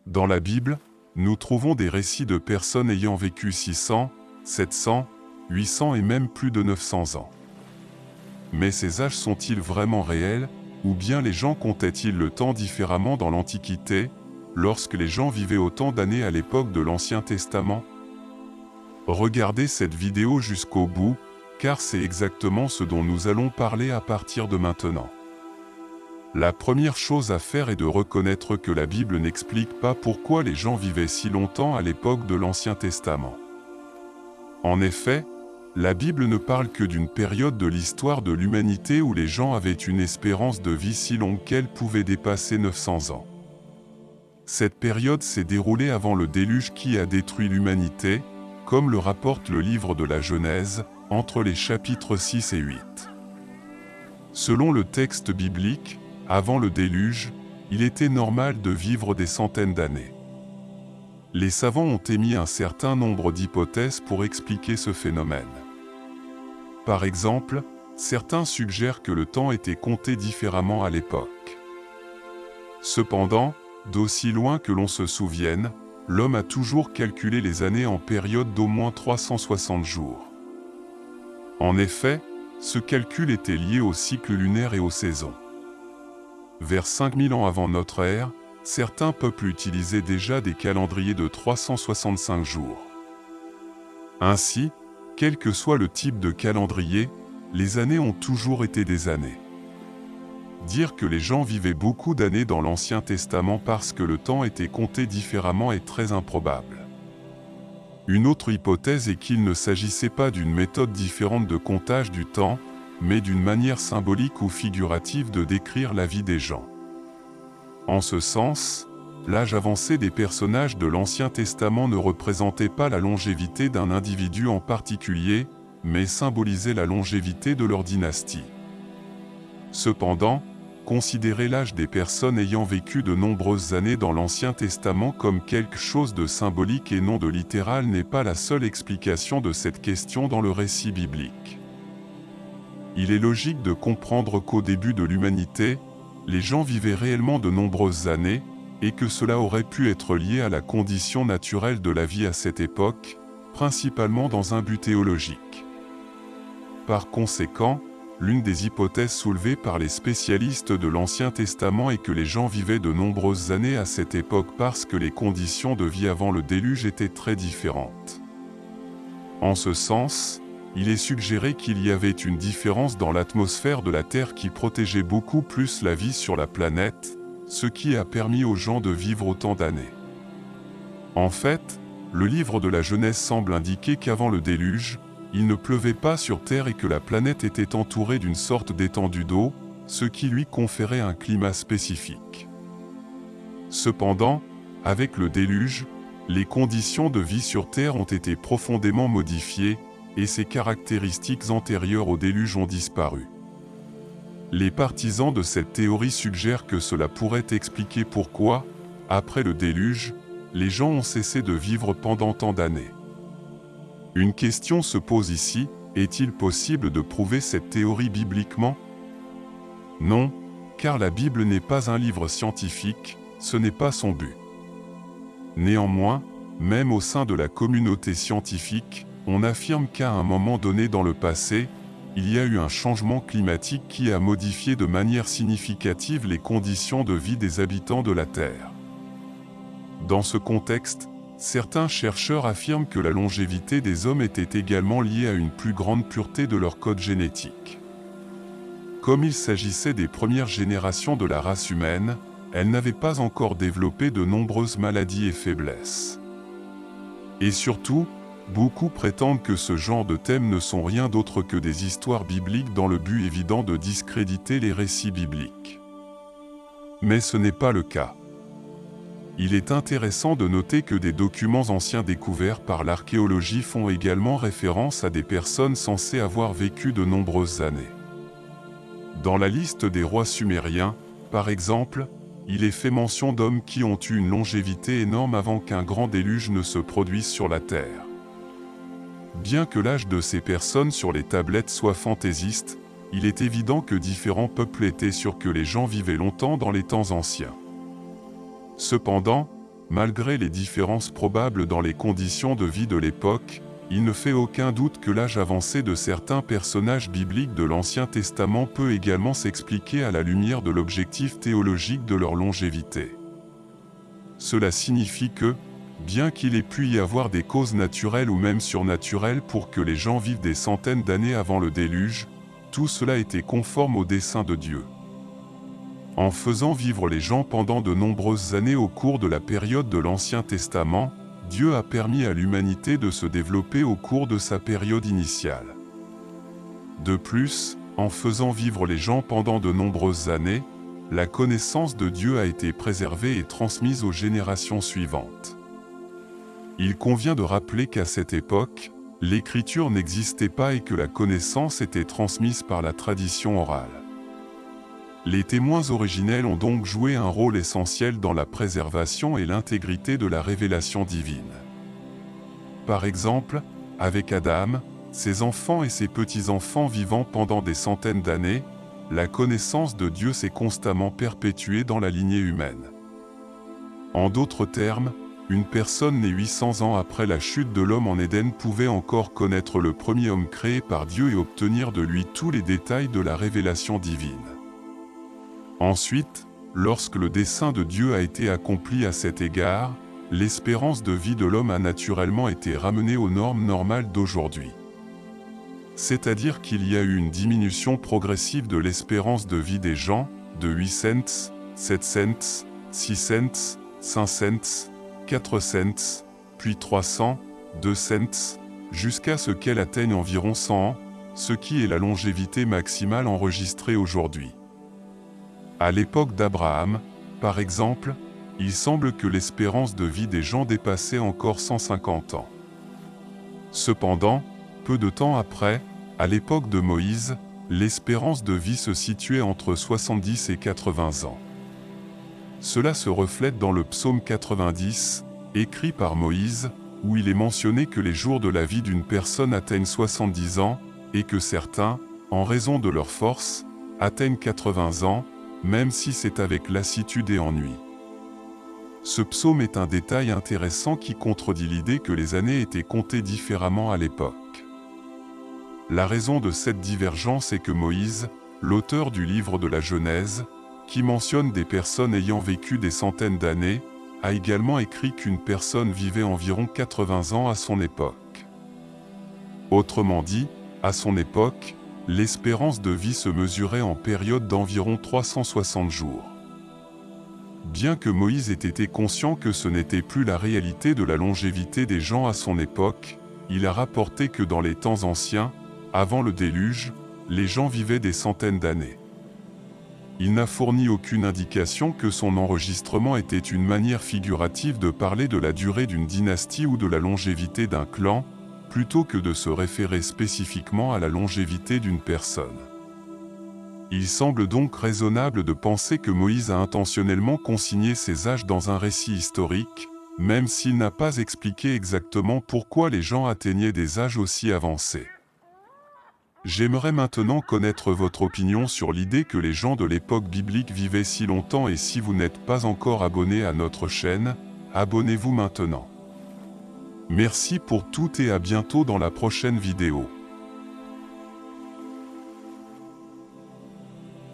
Dans la Bible, nous trouvons des récits de personnes ayant vécu 600, 700, 800 et même plus de 900 ans. Mais ces âges sont-ils vraiment réels, ou bien les gens comptaient-ils le temps différemment dans l'Antiquité, lorsque les gens vivaient autant d'années à l'époque de l'Ancien Testament? Regardez cette vidéo jusqu'au bout, car c'est exactement ce dont nous allons parler à partir de maintenant. La première chose à faire est de reconnaître que la Bible n'explique pas pourquoi les gens vivaient si longtemps à l'époque de l'Ancien Testament. En effet, la Bible ne parle que d'une période de l'histoire de l'humanité où les gens avaient une espérance de vie si longue qu'elle pouvait dépasser 900 ans. Cette période s'est déroulée avant le déluge qui a détruit l'humanité, comme le rapporte le livre de la Genèse, entre les chapitres 6 et 8. Selon le texte biblique, avant le déluge, il était normal de vivre des centaines d'années. Les savants ont émis un certain nombre d'hypothèses pour expliquer ce phénomène. Par exemple, certains suggèrent que le temps était compté différemment à l'époque. Cependant, d'aussi loin que l'on se souvienne, l'homme a toujours calculé les années en période d'au moins 360 jours. En effet, ce calcul était lié au cycle lunaire et aux saisons. Vers 5000 ans avant notre ère, certains peuples utilisaient déjà des calendriers de 365 jours. Ainsi, quel que soit le type de calendrier, les années ont toujours été des années. Dire que les gens vivaient beaucoup d'années dans l'Ancien Testament parce que le temps était compté différemment est très improbable. Une autre hypothèse est qu'il ne s'agissait pas d'une méthode différente de comptage du temps, mais d'une manière symbolique ou figurative de décrire la vie des gens. En ce sens, l'âge avancé des personnages de l'Ancien Testament ne représentait pas la longévité d'un individu en particulier, mais symbolisait la longévité de leur dynastie. Cependant, considérer l'âge des personnes ayant vécu de nombreuses années dans l'Ancien Testament comme quelque chose de symbolique et non de littéral n'est pas la seule explication de cette question dans le récit biblique. Il est logique de comprendre qu'au début de l'humanité, les gens vivaient réellement de nombreuses années, et que cela aurait pu être lié à la condition naturelle de la vie à cette époque, principalement dans un but théologique. Par conséquent, l'une des hypothèses soulevées par les spécialistes de l'Ancien Testament est que les gens vivaient de nombreuses années à cette époque parce que les conditions de vie avant le déluge étaient très différentes. En ce sens, il est suggéré qu'il y avait une différence dans l'atmosphère de la Terre qui protégeait beaucoup plus la vie sur la planète, ce qui a permis aux gens de vivre autant d'années. En fait, le livre de la Genèse semble indiquer qu'avant le déluge, il ne pleuvait pas sur Terre et que la planète était entourée d'une sorte d'étendue d'eau, ce qui lui conférait un climat spécifique. Cependant, avec le déluge, les conditions de vie sur Terre ont été profondément modifiées, et ses caractéristiques antérieures au déluge ont disparu. Les partisans de cette théorie suggèrent que cela pourrait expliquer pourquoi, après le déluge, les gens ont cessé de vivre pendant tant d'années. Une question se pose ici, est-il possible de prouver cette théorie bibliquement? Non, car la Bible n'est pas un livre scientifique, ce n'est pas son but. Néanmoins, même au sein de la communauté scientifique, on affirme qu'à un moment donné dans le passé, il y a eu un changement climatique qui a modifié de manière significative les conditions de vie des habitants de la Terre. Dans ce contexte, certains chercheurs affirment que la longévité des hommes était également liée à une plus grande pureté de leur code génétique. Comme il s'agissait des premières générations de la race humaine, elles n'avaient pas encore développé de nombreuses maladies et faiblesses. Et surtout, beaucoup prétendent que ce genre de thèmes ne sont rien d'autre que des histoires bibliques dans le but évident de discréditer les récits bibliques. Mais ce n'est pas le cas. Il est intéressant de noter que des documents anciens découverts par l'archéologie font également référence à des personnes censées avoir vécu de nombreuses années. Dans la liste des rois sumériens, par exemple, il est fait mention d'hommes qui ont eu une longévité énorme avant qu'un grand déluge ne se produise sur la Terre. Bien que l'âge de ces personnes sur les tablettes soit fantaisiste, il est évident que différents peuples étaient sûrs que les gens vivaient longtemps dans les temps anciens. Cependant, malgré les différences probables dans les conditions de vie de l'époque, il ne fait aucun doute que l'âge avancé de certains personnages bibliques de l'Ancien Testament peut également s'expliquer à la lumière de l'objectif théologique de leur longévité. Cela signifie que, bien qu'il ait pu y avoir des causes naturelles ou même surnaturelles pour que les gens vivent des centaines d'années avant le déluge, tout cela était conforme au dessein de Dieu. En faisant vivre les gens pendant de nombreuses années au cours de la période de l'Ancien Testament, Dieu a permis à l'humanité de se développer au cours de sa période initiale. De plus, en faisant vivre les gens pendant de nombreuses années, la connaissance de Dieu a été préservée et transmise aux générations suivantes. Il convient de rappeler qu'à cette époque, l'écriture n'existait pas et que la connaissance était transmise par la tradition orale. Les témoins originels ont donc joué un rôle essentiel dans la préservation et l'intégrité de la révélation divine. Par exemple, avec Adam, ses enfants et ses petits-enfants vivant pendant des centaines d'années, la connaissance de Dieu s'est constamment perpétuée dans la lignée humaine. En d'autres termes, une personne née 800 ans après la chute de l'homme en Éden pouvait encore connaître le premier homme créé par Dieu et obtenir de lui tous les détails de la révélation divine. Ensuite, lorsque le dessein de Dieu a été accompli à cet égard, l'espérance de vie de l'homme a naturellement été ramenée aux normes normales d'aujourd'hui. C'est-à-dire qu'il y a eu une diminution progressive de l'espérance de vie des gens, de 8 cents, 7 cents, 6 cents, 5 cents, 4 cents, puis 300, 2 cents, jusqu'à ce qu'elle atteigne environ 100 ans, ce qui est la longévité maximale enregistrée aujourd'hui. À l'époque d'Abraham, par exemple, il semble que l'espérance de vie des gens dépassait encore 150 ans. Cependant, peu de temps après, à l'époque de Moïse, l'espérance de vie se situait entre 70 et 80 ans. Cela se reflète dans le psaume 90, écrit par Moïse, où il est mentionné que les jours de la vie d'une personne atteignent 70 ans, et que certains, en raison de leur force, atteignent 80 ans, même si c'est avec lassitude et ennui. Ce psaume est un détail intéressant qui contredit l'idée que les années étaient comptées différemment à l'époque. La raison de cette divergence est que Moïse, l'auteur du livre de la Genèse, qui mentionne des personnes ayant vécu des centaines d'années, a également écrit qu'une personne vivait environ 80 ans à son époque. Autrement dit, à son époque, l'espérance de vie se mesurait en période d'environ 360 jours. Bien que Moïse ait été conscient que ce n'était plus la réalité de la longévité des gens à son époque, il a rapporté que dans les temps anciens, avant le déluge, les gens vivaient des centaines d'années. Il n'a fourni aucune indication que son enregistrement était une manière figurative de parler de la durée d'une dynastie ou de la longévité d'un clan, plutôt que de se référer spécifiquement à la longévité d'une personne. Il semble donc raisonnable de penser que Moïse a intentionnellement consigné ces âges dans un récit historique, même s'il n'a pas expliqué exactement pourquoi les gens atteignaient des âges aussi avancés. J'aimerais maintenant connaître votre opinion sur l'idée que les gens de l'époque biblique vivaient si longtemps, et si vous n'êtes pas encore abonné à notre chaîne, abonnez-vous maintenant. Merci pour tout et à bientôt dans la prochaine vidéo.